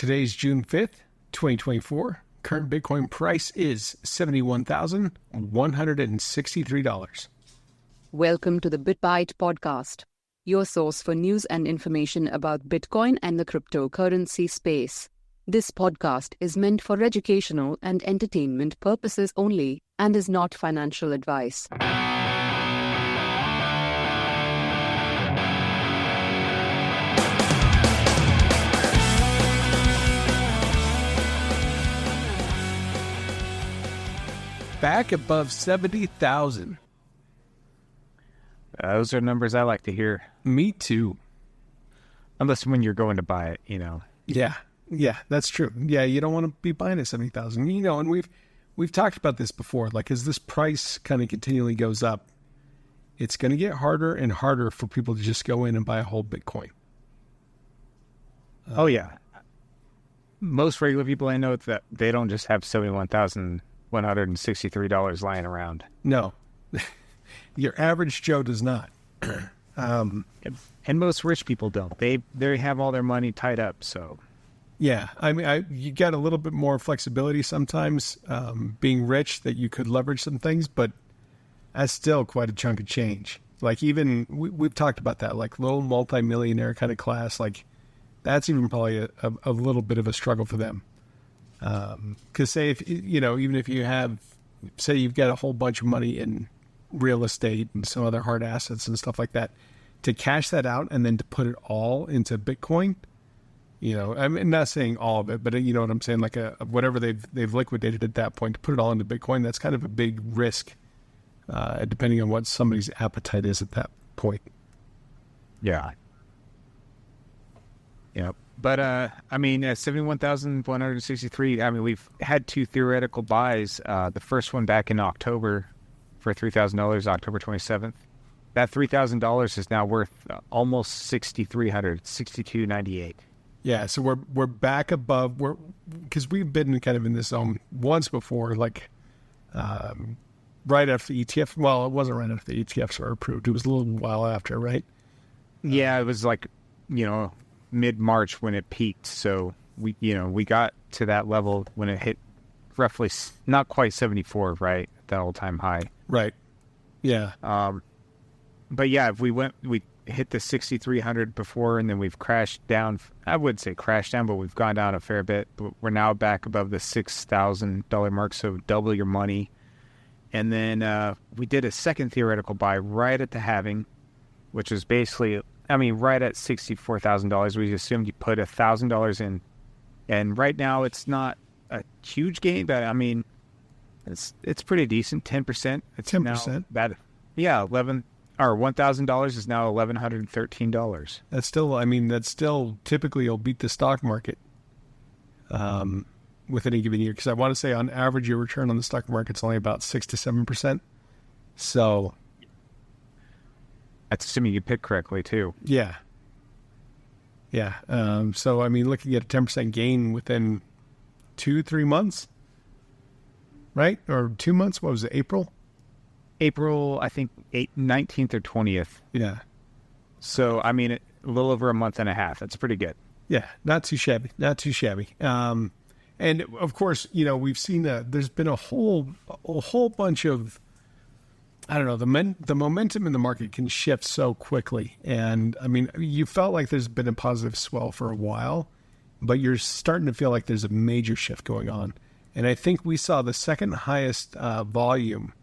Today's June 5th, 2024. Current Bitcoin price is $71,163. Welcome to the BitBite podcast, your source for news and information about Bitcoin and the cryptocurrency space. This podcast is meant for educational and entertainment purposes only and is not financial advice. Back above 70,000. Those are numbers I like to hear. Me too. Unless when you're going to buy it, you know. Yeah, that's true. Yeah, you don't want to be buying at 70,000. You know, and we've talked about this before. Like, as this price kind of continually goes up, it's going to get harder and harder for people to just go in and buy a whole Bitcoin. Oh yeah. Most regular people I know that they don't just have $71,163 lying around. No, your average Joe does not. And most rich people don't. They have all their money tied up. So, yeah, I mean, you get a little bit more flexibility sometimes, being rich, that you could leverage some things, but that's still quite a chunk of change. Like, even we've talked about that, like low multimillionaire kind of class, like that's even probably a little bit of a struggle for them. Because say if even if you have, say you've got a whole bunch of money in real estate and some other hard assets and stuff like that, to cash that out and then to put it all into Bitcoin, I'm not saying all of it, but you know what I'm saying, like whatever they've liquidated at that point, to put it all into Bitcoin, that's kind of a big risk, depending on what somebody's appetite is at that point. Yeah. Yeah. But, 71,163, we've had two theoretical buys. The first one back in October for $3,000, October 27th. That $3,000 is now worth almost $6,300, $6,298. Yeah, so we're back above, because we've been kind of in this zone once before, like right after the ETF. Well, it wasn't right after the ETFs were approved. It was a little while after, right? Yeah, it was like, mid-March when it peaked. So we got to that level when it hit roughly not quite 74, right? That all-time high. Right. Yeah. But yeah, if we hit the 6,300 before, and then we've crashed down. I wouldn't say crashed down, but we've gone down a fair bit. But we're now back above the $6,000 mark, so double your money. And then we did a second theoretical buy right at the halving, which was basically, right at $64,000. We assumed you put $1,000 in, and right now it's not a huge gain, but it's pretty decent. 10%. It's 10%. Bad. Yeah, $1,000 is now $1,113. That's still typically will beat the stock market with any given year, because I want to say on average your return on the stock market's only about 6 to 7%. So that's assuming you pick correctly too. Yeah. So looking at a 10% gain within 2-3 months, right? Or 2 months. What was it? April, I think 19th or 20th. Yeah. So, a little over a month and a half. That's pretty good. Yeah, not too shabby. And of course, we've seen there's been a whole bunch of, I don't know, the momentum in the market can shift so quickly. And you felt like there's been a positive swell for a while, but you're starting to feel like there's a major shift going on. And I think we saw the second highest volume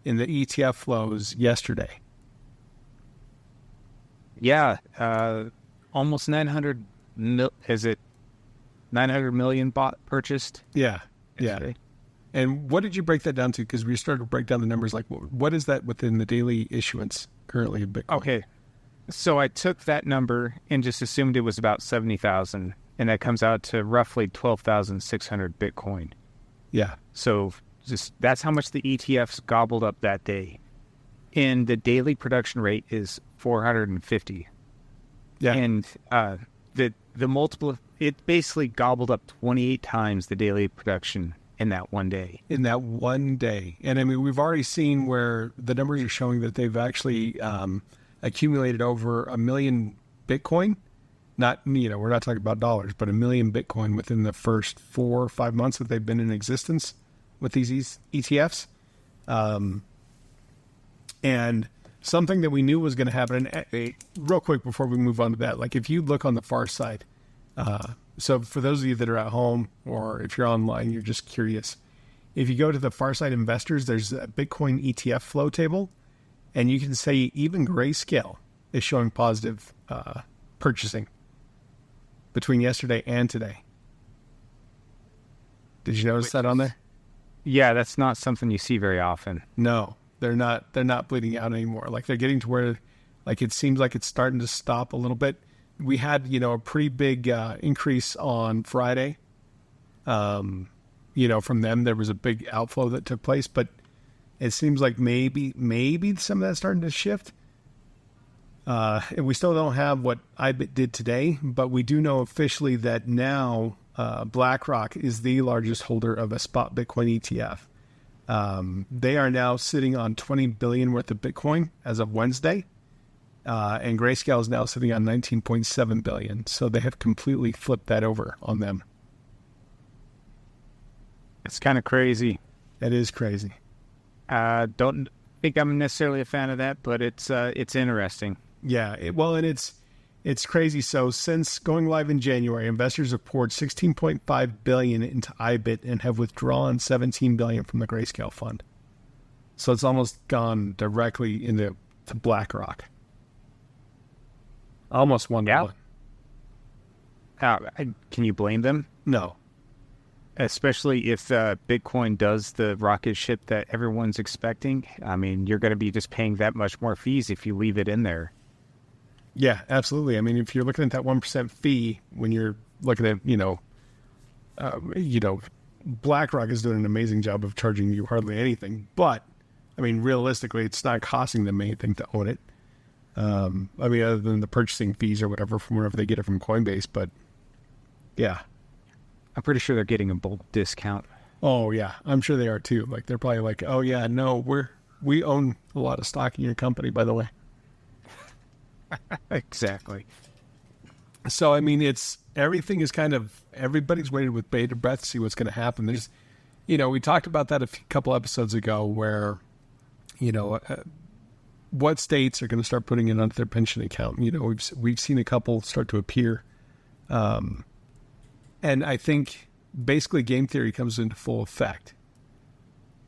in the ETF flows yesterday. Yeah, almost 900 million purchased? Yeah, yesterday. Yeah. And what did you break that down to? Because we started to break down the numbers. Like, what is that within the daily issuance currently of Bitcoin? Okay, so I took that number and just assumed it was about 70,000, and that comes out to roughly 12,600 Bitcoin. Yeah. So that's how much the ETFs gobbled up that day. And the daily production rate is 450. Yeah. And the multiple, it basically gobbled up 28 times the daily production in that one day. And we've already seen where the numbers are showing that they've actually accumulated over 1 million Bitcoin Not, we're not talking about dollars, but 1 million Bitcoin within the first 4 or 5 months that they've been in existence with these ETFs. And something that we knew was going to happen, and real quick before we move on to that, like if you look on the far side, so for those of you that are at home or if you're online, you're just curious, if you go to the far side investors, there's a Bitcoin ETF flow table, and you can say even Grayscale is showing positive purchasing between yesterday and today. Did you notice that on there? Yeah, that's not something you see very often. No, they're not bleeding out anymore. Like they're getting to where, like it seems like it's starting to stop a little bit. We had, a pretty big increase on Friday. From them, there was a big outflow that took place, but it seems like maybe some of that's starting to shift. And we still don't have what IBIT did today, but we do know officially that now BlackRock is the largest holder of a spot Bitcoin ETF. They are now sitting on 20 billion worth of Bitcoin as of Wednesday. And Grayscale is now sitting on 19.7 billion. So they have completely flipped that over on them. It's kind of crazy. It is crazy. Don't think I'm necessarily a fan of that, but it's interesting. Yeah, and it's crazy. So since going live in January, investors have poured 16.5 billion into IBIT and have withdrawn 17 billion from the Grayscale fund. So it's almost gone directly into BlackRock. Almost 1 Yeah. billion. Can you blame them? No. Especially if Bitcoin does the rocket ship that everyone's expecting. I mean, you're going to be just paying that much more fees if you leave it in there. Yeah, absolutely. I mean, if you're looking at that 1% fee, when you're looking at, BlackRock is doing an amazing job of charging you hardly anything. But, I mean, realistically, it's not costing them anything to own it. Other than the purchasing fees or whatever from wherever they get it from Coinbase. But, yeah. I'm pretty sure they're getting a bulk discount. Oh, yeah. I'm sure they are, too. Like, they're probably like, oh, yeah, no, we own a lot of stock in your company, by the way. Exactly. So, I mean, everything is everybody's waiting with bated breath to see what's going to happen. There's, we talked about that a couple episodes ago where, what states are going to start putting it onto their pension account. We've seen a couple start to appear. And I think basically game theory comes into full effect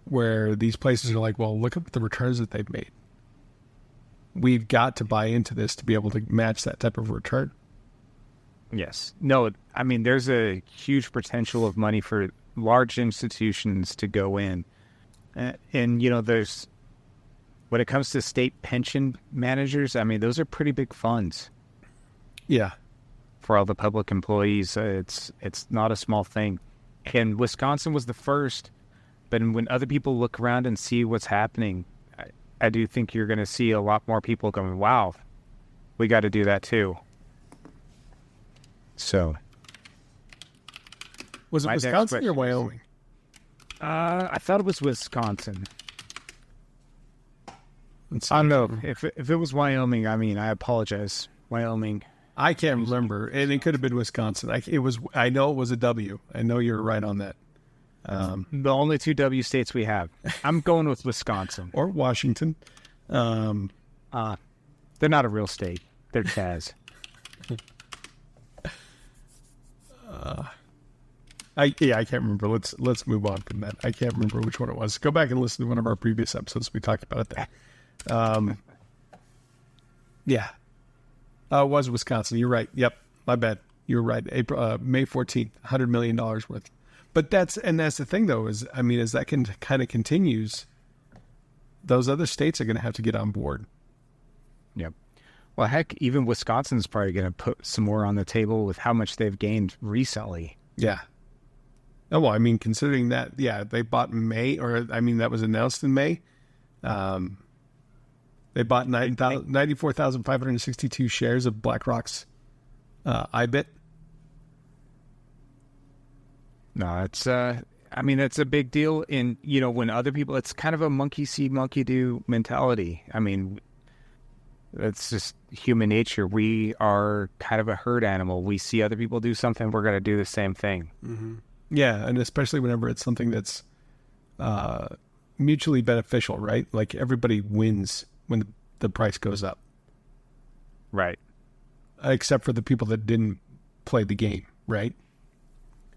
where these places are like, well, look at the returns that they've made. We've got to buy into this to be able to match that type of return. Yes. No, I mean, there's a huge potential of money for large institutions to go in. And there's, when it comes to state pension managers, I mean, those are pretty big funds. Yeah. For all the public employees, it's not a small thing. And Wisconsin was the first, but when other people look around and see what's happening, I do think you're going to see a lot more people going, wow, we got to do that too. So. Was it Wisconsin or Wyoming? I thought it was Wisconsin. I I don't know. If it was Wyoming, I mean, I apologize. Wyoming. I can't remember, and it could have been Wisconsin. I know it was a W. I know you're right on that. The only two W states we have. I'm going with Wisconsin or Washington. They're not a real state. They're Chaz. I can't remember. Let's move on from that. I can't remember which one it was. Go back and listen to one of our previous episodes. We talked about it there. Yeah. It was Wisconsin. You're right. Yep. My bad. You're right. May 14th, $100 million worth. But that's the thing though, is as that kind of continues, those other states are going to have to get on board. Yep. Well, heck, even Wisconsin's probably going to put some more on the table with how much they've gained recently. Yeah. Oh, well, considering that, yeah, they bought in May, that was announced in May. They bought 94,562 shares of BlackRock's IBIT. No, it's it's a big deal. And when other people, it's kind of a monkey see, monkey do mentality. It's just human nature. We are kind of a herd animal. We see other people do something, we're going to do the same thing. Mm-hmm. Yeah, and especially whenever it's something that's mutually beneficial, right? Like everybody wins when the price goes up. Right. Except for the people that didn't play the game, right?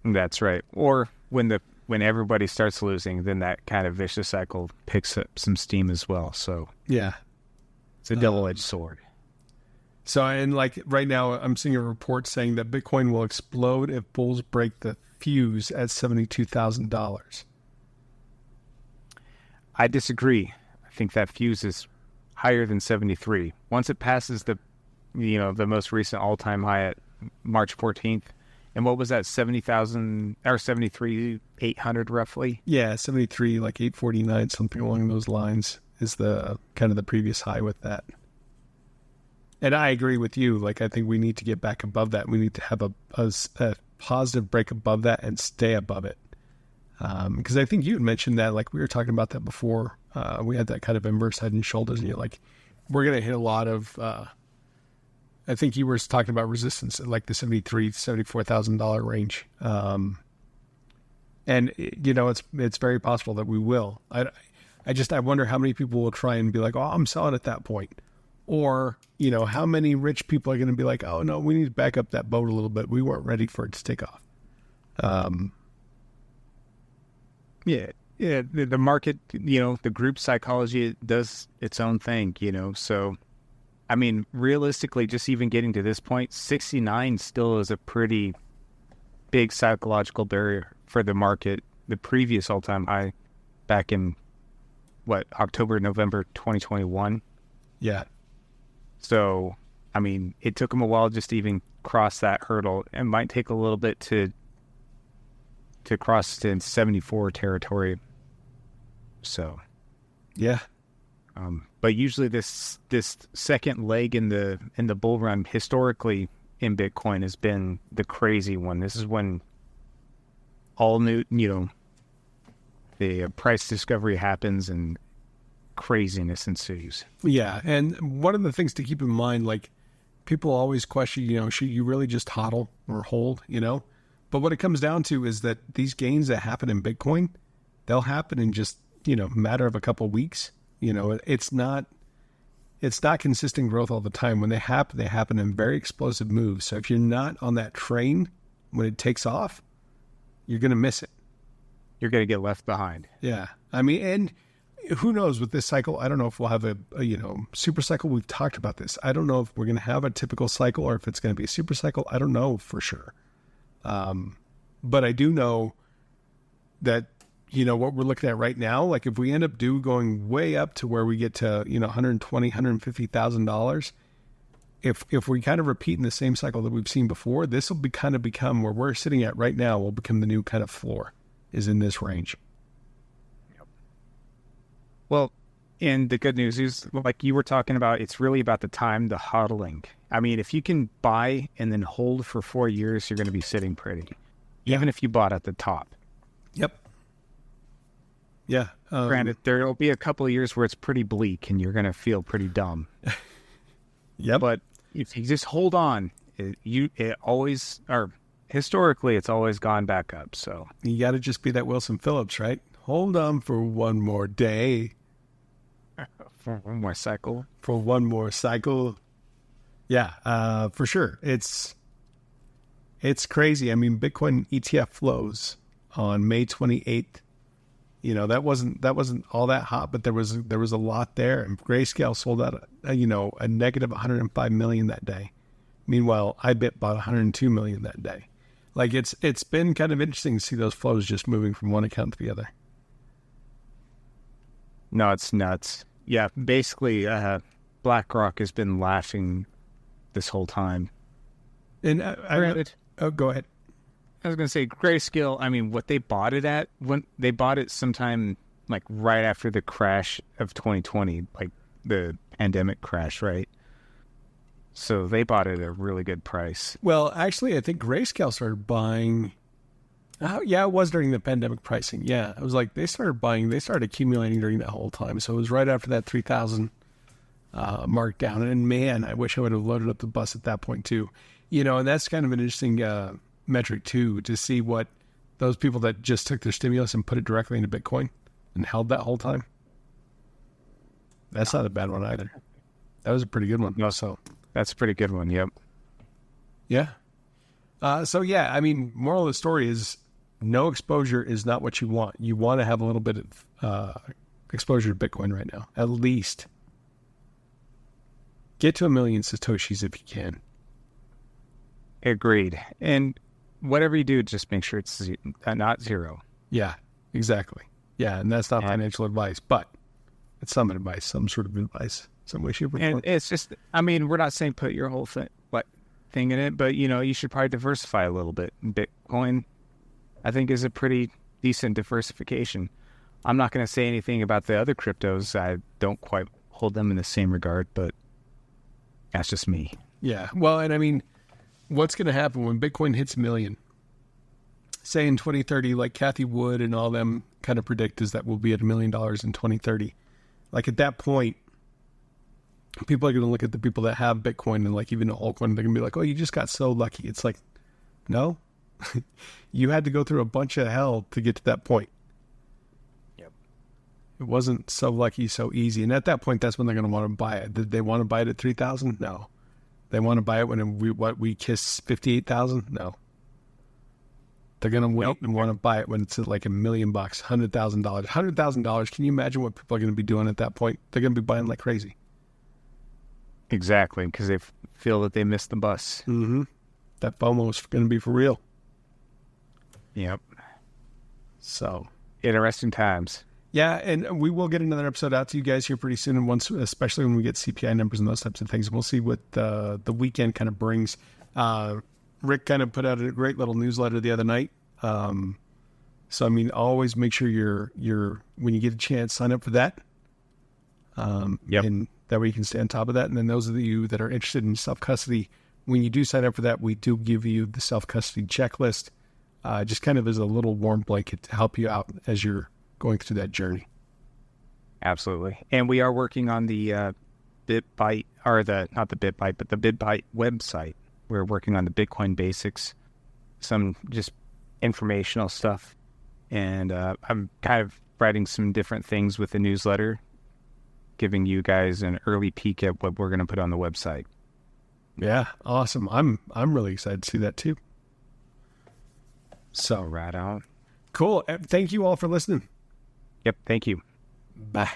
That's right. Or when everybody starts losing, then that kind of vicious cycle picks up some steam as well. So yeah, it's a double-edged sword. So, and like right now, I'm seeing a report saying that Bitcoin will explode if bulls break the fuse at $72,000. I disagree. I think that fuse is higher than 73. Once it passes the most recent all-time high at March 14th, and what was that, 70,000 or 73,800 roughly? Yeah, 73, like 849, something along those lines is the kind of the previous high with that. And I agree with you. Like, I think we need to get back above that. We need to have a positive break above that and stay above it. Because I think you had mentioned that, like we were talking about that before. We had that kind of inverse head and shoulders, and you're like, we're going to hit a lot of, I think you were talking about resistance at like the $73,000, $74,000 range. And it's very possible that we will. I wonder how many people will try and be like, oh, I'm selling at that point. Or, how many rich people are going to be like, oh, no, we need to back up that boat a little bit. We weren't ready for it to take off. Yeah, the market, the group psychology, it does its own thing, So, I mean, realistically, just even getting to this point, 69 still is a pretty big psychological barrier for the market. The previous all-time high back in, October, November 2021? Yeah. So, I mean, it took them a while just to even cross that hurdle. It might take a little bit to cross to 74 territory. So, yeah. But usually this second leg in the bull run historically in Bitcoin has been the crazy one. This is when all new, the price discovery happens and craziness ensues. Yeah, and one of the things to keep in mind, like people always question, should you really just hodl or hold, But what it comes down to is that these gains that happen in Bitcoin, they'll happen in just, matter of a couple of weeks. It's not consistent growth all the time. When they happen in very explosive moves. So if you're not on that train when it takes off, you're going to miss it. You're going to get left behind. Yeah. I mean, and who knows with this cycle? I don't know if we'll have a super cycle. We've talked about this. I don't know if we're going to have a typical cycle or if it's going to be a super cycle. I don't know for sure. But I do know that, what we're looking at right now, like if we end up going way up to where we get to, $120,000, $150,000, if we kind of repeat in the same cycle that we've seen before, this will become where we're sitting at right now will become the new kind of floor is in this range. Yep. Well, and the good news is, like you were talking about, it's really about the time, the hodling. I mean, if you can buy and then hold for 4 years, you're going to be sitting pretty. Even if you bought at the top. Yep. Yeah. Granted, there will be a couple of years where it's pretty bleak and you're going to feel pretty dumb. Yep. But if you just hold on, historically, it's always gone back up. So you got to just be that Wilson Phillips, right? Hold on for one more day. For one more cycle. For one more cycle. Yeah, for sure. It's crazy. I mean, Bitcoin ETF flows on May 28th. That wasn't all that hot, but there was a lot there. And Grayscale sold out, a negative 105 million that day. Meanwhile, iBit bought 102 million that day. Like it's been kind of interesting to see those flows just moving from one account to the other. No, it's nuts. Yeah, basically, BlackRock has been laughing this whole time. And go ahead. I was going to say Grayscale. I mean, what they bought it at, when they bought it sometime like right after the crash of 2020, like the pandemic crash, right? So they bought it at a really good price. Well, actually, I think Grayscale started buying. Oh, yeah, it was during the pandemic pricing. Yeah, it was like they started accumulating during that whole time. So it was right after that 3,000 marked down. And man, I wish I would have loaded up the bus at that point too. And that's kind of an interesting metric too, to see what those people that just took their stimulus and put it directly into Bitcoin and held that whole time. That's not a bad one either. That was a pretty good one. No, so that's a pretty good one. Yep. Yeah. So yeah, I mean, moral of the story is no exposure is not what you want. You want to have a little bit of exposure to Bitcoin right now, at least. Get to 1 million Satoshis if you can. Agreed. And whatever you do, just make sure it's not zero. Yeah, exactly. Yeah, and that's not financial advice, but it's some advice, some sort of advice, some way, shape, or form. And it's just, I mean, we're not saying put your whole thing in it, but, you should probably diversify a little bit. Bitcoin, I think, is a pretty decent diversification. I'm not going to say anything about the other cryptos. I don't quite hold them in the same regard, but that's just me. Yeah, well, and I mean, what's going to happen when Bitcoin hits 1 million? Say in 2030, like Kathy Wood and all them kind of predict, is that we'll be at $1 million in 2030. Like at that point, people are going to look at the people that have Bitcoin and like even altcoin, they're going to be like, oh, you just got so lucky. It's like, no, you had to go through a bunch of hell to get to that point. Yep. It wasn't so lucky, so easy. And at that point, that's when they're going to want to buy it. Did they want to buy it at 3,000? No. They want to buy it when we kiss 58,000? No. They're going to wait and want to buy it when it's at like $1 million, $100,000. $100,000. Can you imagine what people are going to be doing at that point? They're going to be buying like crazy. Exactly, because they feel that they missed the bus. Mm-hmm. That FOMO is going to be for real. Yep. So interesting times. Yeah, and we will get another episode out to you guys here pretty soon, and once, especially when we get CPI numbers and those types of things, and we'll see what the weekend kind of brings. Rick kind of put out a great little newsletter the other night. So I mean, always make sure you're when you get a chance, sign up for that. Yep. And that way you can stay on top of that. And then those of you that are interested in self-custody, when you do sign up for that, we do give you the self-custody checklist, just kind of as a little warm blanket to help you out as you're going through that journey. Absolutely. And we are working on the BitByte, or not the BitByte, but the BitByte website. We're working on the Bitcoin basics, some just informational stuff. And I'm kind of writing some different things with the newsletter, giving you guys an early peek at what we're going to put on the website. Yeah, awesome. I'm really excited to see that too. So right on. Cool. Thank you all for listening. Yep. Thank you. Bye.